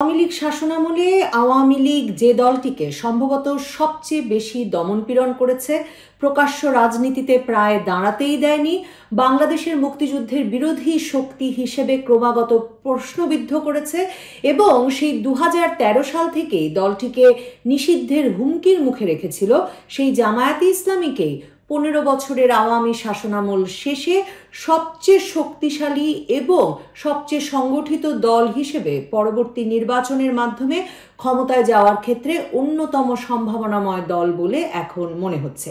আওয়ামী লীগ শাসনামলে আওয়ামী লীগ যে দলটিকে সম্ভবত সবচেয়ে বেশি দমনপীড়ন করেছে, প্রকাশ্য রাজনীতিতে প্রায় দাঁড়াতেই দেয়নি, বাংলাদেশের মুক্তিযুদ্ধের বিরোধী শক্তি হিসেবে ক্রমাগত প্রশ্নবিদ্ধ করেছে এবং সেই 2013 সাল থেকেই দলটিকে নিষিদ্ধের হুমকির মুখে রেখেছিল, সেই জামায়াতে ইসলামীকেই 15 বছরের আওয়ামী শাসনামল শেষে সবচেয়ে শক্তিশালী এবং সবচেয়ে সংগঠিত দল হিসেবে পরবর্তী নির্বাচনের মাধ্যমে ক্ষমতায় যাওয়ার ক্ষেত্রে অন্যতম সম্ভাবনাময় দল বলে এখন মনে হচ্ছে।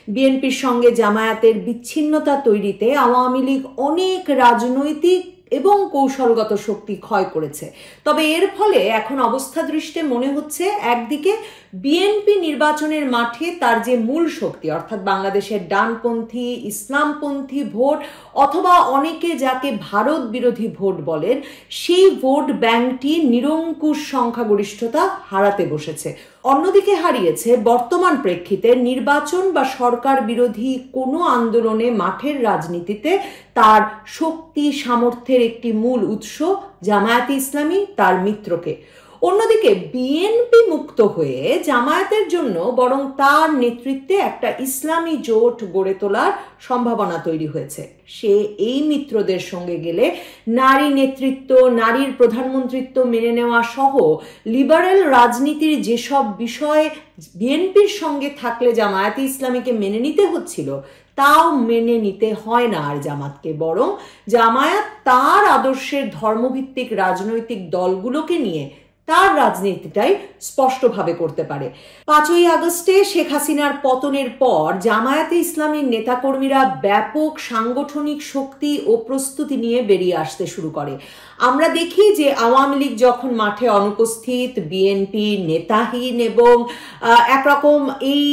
বিএনপির সঙ্গে জামায়াতের বিচ্ছিন্নতা তৈরিতে আওয়ামী লীগ অনেক রাজনৈতিক এবং কৌশলগত শক্তি ক্ষয় করেছে। তবে এর ফলে এখন অবস্থা দৃষ্টে মনে হচ্ছে একদিকে বিএনপি নির্বাচনের মাঠে তার যে মূল শক্তি অর্থাৎ বাংলাদেশের ডানপন্থী ইসলামপন্থী ভোট অথবা অনেকে যাকে ভারত বিরোধী ভোট বলেন, সেই ভোট ব্যাংকটি নিরঙ্কুশ সংখ্যাগরিষ্ঠতা হারাতে বসেছে। অন্যদিকে হারিয়েছে বর্তমান প্রেক্ষিতে নির্বাচন বা সরকার বিরোধী কোনো আন্দোলনে মাঠের রাজনীতিতে তার শক্তি সামর্থ্যের একটি মূল উৎস জামায়াতে ইসলামী তার মিত্রকে। অন্যদিকে বিএনপি মুক্ত হয়ে জামায়াতের জন্য বরং তার নেতৃত্বে একটা ইসলামী জোট গড়ে তোলার সম্ভাবনা তৈরি হয়েছে। সে এই মিত্রদের সঙ্গে গেলে নারী নেতৃত্ব, নারীর প্রধানমন্ত্রিত্ব মেনে নেওয়া সহ লিবারেল রাজনীতির যেসব বিষয় বিএনপির সঙ্গে থাকলে জামায়াতে ইসলামীকে মেনে নিতে হচ্ছিল, তাও মেনে নিতে হয় না আর জামাতকে, বরং জামায়াত তার আদর্শের ধর্মভিত্তিক রাজনৈতিক দলগুলোকে নিয়ে তার রাজনীতিটাই স্পষ্টভাবে করতে পারে। 5ই আগস্টে শেখ হাসিনার পতনের পর জামায়াতে ইসলামীর নেতাকর্মীরা ব্যাপক সাংগঠনিক শক্তি ও প্রস্তুতি নিয়ে বেরিয়ে আসতে শুরু করে। আমরা দেখি যে আওয়ামী লীগ যখন মাঠে অনুপস্থিত, বিএনপি নেতাহীন এবং একরকম এই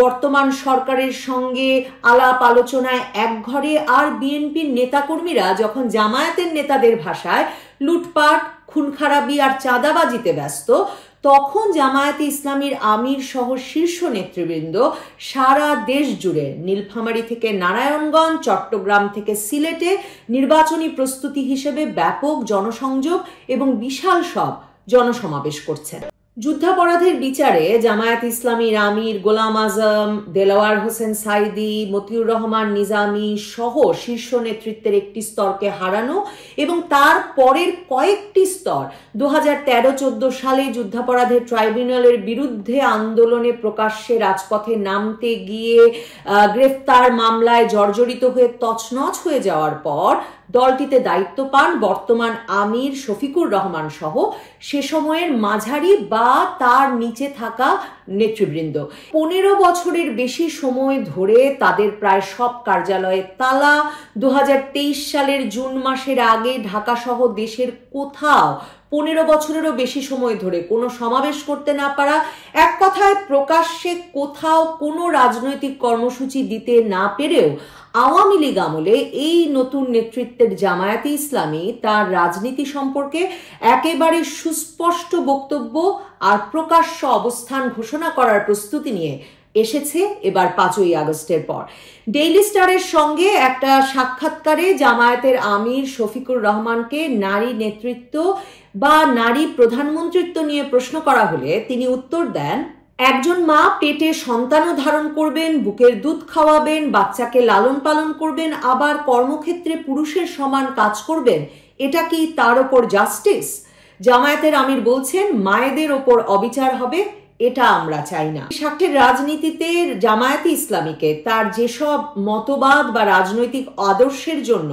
বর্তমান সরকারের সঙ্গে আলাপ আলোচনায় একঘরে, আর বিএনপির নেতাকর্মীরা যখন জামায়াতের নেতাদের ভাষায় লুটপাট, খুনখারাবি আর চাঁদাবাজিতে ব্যস্ত, তখন জামায়াতে ইসলামীর আমির সহ শীর্ষ নেতৃবৃন্দ সারা দেশ জুড়ে নীলফামারী থেকে নারায়ণগঞ্জ, চট্টগ্রাম থেকে সিলেটে নির্বাচনী প্রস্তুতি হিসেবে ব্যাপক জনসংযোগ এবং বিশাল সব জনসমাবেশ করছেন। যুদ্ধাপরাধের বিচারে জামায়াত ইসলামীর আমির গোলাম আজম, দেলাওয়ার হোসেন সাইদি, মতিউর রহমান নিজামী সহ শীর্ষ নেতৃত্বের একটি স্তরকে হারানো এবং তার পরের কয়েকটি স্তর 2013-14 সালে যুদ্ধাপরাধের ট্রাইব্যুনালের বিরুদ্ধে আন্দোলনে প্রকাশ্যে রাজপথে নামতে গিয়ে গ্রেফতার মামলায় জর্জরিত হয়ে তছনছ হয়ে যাওয়ার পর দলটিতে দায়িত্ব পান বর্তমান আমির শফিকুর রহমান সহ সে সময়ের মাঝারি বা তার নিচে থাকা নেতৃবৃন্দ। 15 বছরের বেশি সময় ধরে তাদের প্রায় সব কার্যালয়ে তালা। 2023 সালের জুন মাসের আগে ঢাকা সহ দেশের কোথাও 15 বছরেরও বেশি সময় ধরে কোনো সমাবেশ করতে না পারা, এক কথায় প্রকাশ্যে কোথাও কোনো রাজনৈতিক কর্মসূচি দিতে না পেরেও আওয়ামী লীগ আমলে এই নতুন নেতৃত্বের জামায়াতে ইসলামী তার রাজনীতি সম্পর্কে একেবারে সুস্পষ্ট বক্তব্য আর প্রকাশ্য অবস্থান ঘোষণা করার প্রস্তুতি নিয়ে এসেছে এবার 5ই আগস্টের পর। ডেইলি স্টারের সঙ্গে একটা সাক্ষাৎকারে জামায়াতের আমির শফিকুর রহমানকে নারী নেতৃত্ব বা নারী প্রধানমন্ত্রিত্ব নিয়ে প্রশ্ন করা হলে তিনি উত্তর দেন, একজন মা পেটে সন্তানও ধারণ করবেন, বুকের দুধ খাওয়াবেন, বাচ্চাকে লালন পালন করবেন, আবার কর্মক্ষেত্রে পুরুষের সমান কাজ করবেন, এটা কি তার ওপর জাস্টিস? জামায়াতের আমির বলছেন, মায়েদের ওপর অবিচার হবে, এটা আমরা চাই না। স্বার্থের রাজনীতিতে জামায়াতে ইসলামীকে তার যেসব মতবাদ বা রাজনৈতিক আদর্শের জন্য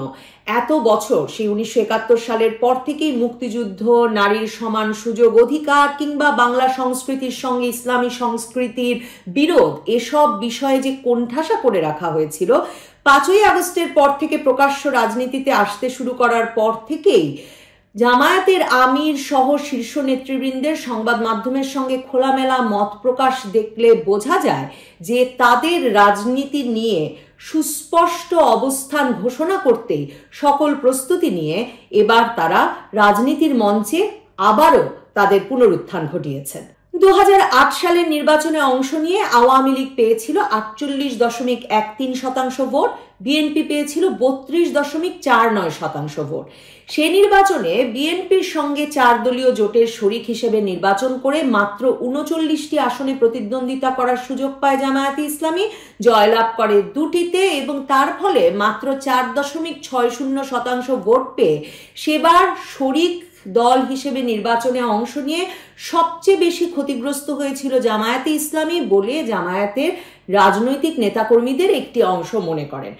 এত বছর, সেই 1971 সালের পর থেকেই মুক্তিযুদ্ধ, নারীর সমান সুযোগ অধিকার কিংবা বাংলা সংস্কৃতির সঙ্গে ইসলামী সংস্কৃতির বিরোধ, এসব বিষয়ে যে কোণঠাসা করে রাখা হয়েছিল, 5ই আগস্টের পর থেকে প্রকাশ্য রাজনীতিতে আসতে শুরু করার পর থেকেই জামায়াতের আমির সহ শীর্ষ নেতৃবৃন্দের সংবাদ মাধ্যমের সঙ্গে খোলামেলা মত প্রকাশ দেখলে বোঝা যায় যে তাদের রাজনীতি নিয়ে সুস্পষ্ট অবস্থান ঘোষণা করতে সকল প্রস্তুতি নিয়ে এবার তারা রাজনীতির মঞ্চে আবারও তাদের পুনরুত্থান ঘটিয়েছেন। 2008 সালের নির্বাচনে অংশ নিয়ে আওয়ামী লীগ পেয়েছিল 48.13% ভোট, বিএনপি পেয়েছিল 32.49% ভোট। সে নির্বাচনে বিএনপির সঙ্গে 4 দলীয় জোটের শরিক হিসেবে নির্বাচন করে মাত্র 39টি আসনে প্রতিদ্বন্দ্বিতা করার সুযোগ পায় জামায়াতে ইসলামী, জয়লাভ করে 2টিতে এবং তার ফলে মাত্র 4.60% ভোট পেয়ে সেবার শরিক দল হিসেবে নির্বাচনে অংশ নিয়ে সবচেয়ে বেশি ক্ষতিগ্রস্ত হয়েছিল জামায়াতে ইসলামী বলে জামায়াতের রাজনৈতিক নেতাকর্মীদের একটি অংশ মনে করেন।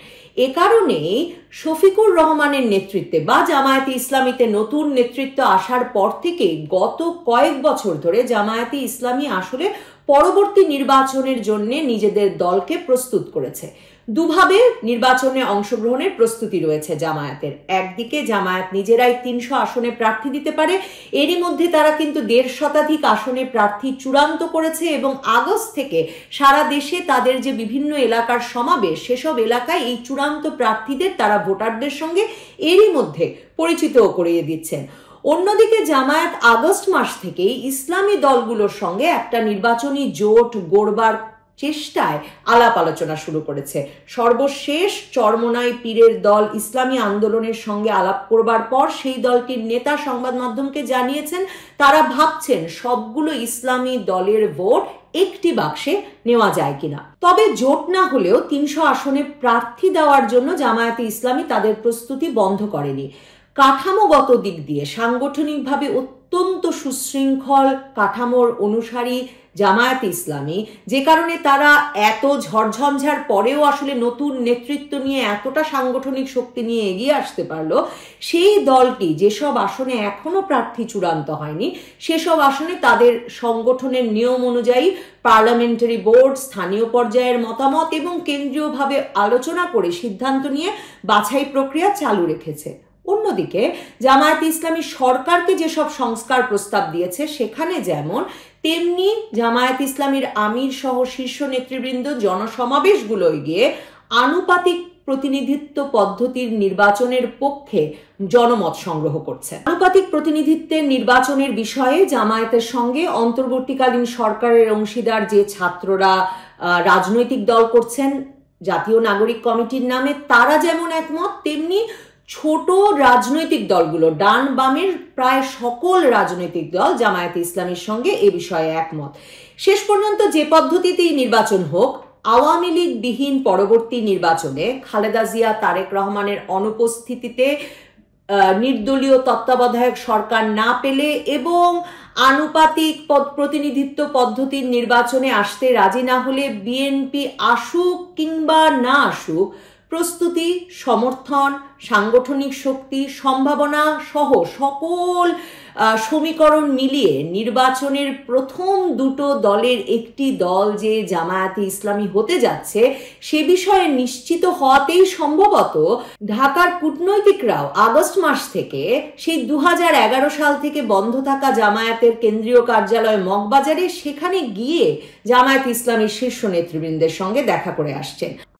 এ কারণেই শফিকুর রহমানের নেতৃত্বে বা জামায়াতে ইসলামীতে নতুন নেতৃত্ব আসার পর থেকে গত কয়েক বছর ধরে জামায়াতে ইসলামী আসলে পরবর্তী নির্বাচনের জন্য নিজেদের দলকে প্রস্তুত করেছে। দুভাবে নির্বাচনে অংশগ্রহণের প্রস্তুতি রয়েছে জামায়াতের। একদিকে জামায়াত নিজেরাই 300 আসনে প্রার্থী দিতে পারে, এরই মধ্যে তারা কিন্তু 1.5 শতাধিক আসনে প্রার্থী চূড়ান্ত করেছে এবং আগস্ট থেকে সারা দেশে তাদের যে বিভিন্ন এলাকার সমাবেশ, সেসব এলাকায় এই চূড়ান্ত প্রার্থীদের তারা ভোটারদের সঙ্গে এরই মধ্যে পরিচিতও করিয়ে দিচ্ছেন। অন্যদিকে জামায়াত আগস্ট মাস থেকেই ইসলামী দলগুলোর সঙ্গে একটা নির্বাচনী জোট গড়বার চেষ্টায় আলাপ আলোচনা শুরু করেছে। সর্বশেষ চরমোনাই পীরের দল ইসলামী আন্দোলনের সঙ্গে আলাপ করবার পর সেই দলটির নেতা সংবাদ মাধ্যমকে জানিয়েছেন তারা ভাবছেন সবগুলো ইসলামী দলের ভোট একটি বাক্সে নেওয়া যায় কিনা। তবে জোট না হলেও 300 আসনে প্রার্থী দেওয়ার জন্য জামায়াতে ইসলামী তাদের প্রস্তুতি বন্ধ করেনি। কাঠামোগত দিক দিয়ে সাংগঠনিকভাবে অত্যন্ত সুশৃঙ্খল কাঠামোর অনুসারী জামায়াতে ইসলামী, যে কারণে তারা এত ঝড়ঝঞ্ঝার পরেও আসলে নতুন নেতৃত্ব নিয়ে এতটা সাংগঠনিক শক্তি নিয়ে এগিয়ে আসতে পারলো, সেই দলটি যেসব আসনে এখনো প্রার্থী চূড়ান্ত হয়নি সেসব আসনে তাদের সংগঠনের নিয়ম অনুযায়ী পার্লামেন্টারি বোর্ড, স্থানীয় পর্যায়ের মতামত এবং কেন্দ্রীয়ভাবে আলোচনা করে সিদ্ধান্ত নিয়ে বাছাই প্রক্রিয়া চালু রেখেছে। অন্যদিকে জামায়াতে ইসলামী সরকারকে যেসব সংস্কার প্রস্তাব দিয়েছে সেখানে যেমন তেমনি জামায়াতে ইসলামীর আমির সহ শীর্ষ নেতৃবৃন্দ জনসমাবেশগুলোয় গিয়ে আনুপাতিক প্রতিনিধিত্ব পদ্ধতির নির্বাচনের পক্ষে জনমত সংগ্রহ করছে। আনুপাতিক প্রতিনিধিত্বের নির্বাচনের বিষয়ে জামায়াতের সঙ্গে অন্তর্বর্তীকালীন সরকারের অংশীদার যে ছাত্ররা রাজনৈতিক দল করছেন জাতীয় নাগরিক কমিটির নামে, তারা যেমন একমত, তেমনি ছোট রাজনৈতিক দলগুলো ডান বামের প্রায় সকল রাজনৈতিক দল জামায়াতে ইসলামীর সঙ্গে এ বিষয়ে একমত। শেষ পর্যন্ত যে পদ্ধতিতেই নির্বাচন হোক, আওয়ামী লীগ বিহীন পরবর্তী নির্বাচনে খালেদা জিয়া, তারেক রহমানের অনুপস্থিতিতে নির্দলীয় তত্ত্বাবধায়ক সরকার না পেলে এবং আনুপাতিক প্রতিনিধিত্ব পদ্ধতির নির্বাচনে আসতে রাজি না হলে বিএনপি আসুক কিংবা না আসুক, প্রস্তুতি, সমর্থন, সাংগঠনিক শক্তি, সম্ভাবনা সহ সকল সমীকরণ মিলিয়ে নির্বাচনের প্রথম দুটো দলের একটি দল যে জামায়াতে ইসলামী হতে যাচ্ছে সে বিষয়ে নিশ্চিত হওয়াতেই সম্ভবত ঢাকার কূটনৈতিকরাও আগস্ট মাস থেকে সেই 2011 সাল থেকে বন্ধ থাকা জামায়াতের কেন্দ্রীয় কার্যালয় মগবাজারে সেখানে গিয়ে জামায়াতে ইসলামীর শীর্ষ নেতৃবৃন্দের সঙ্গে দেখা করে আসছেন।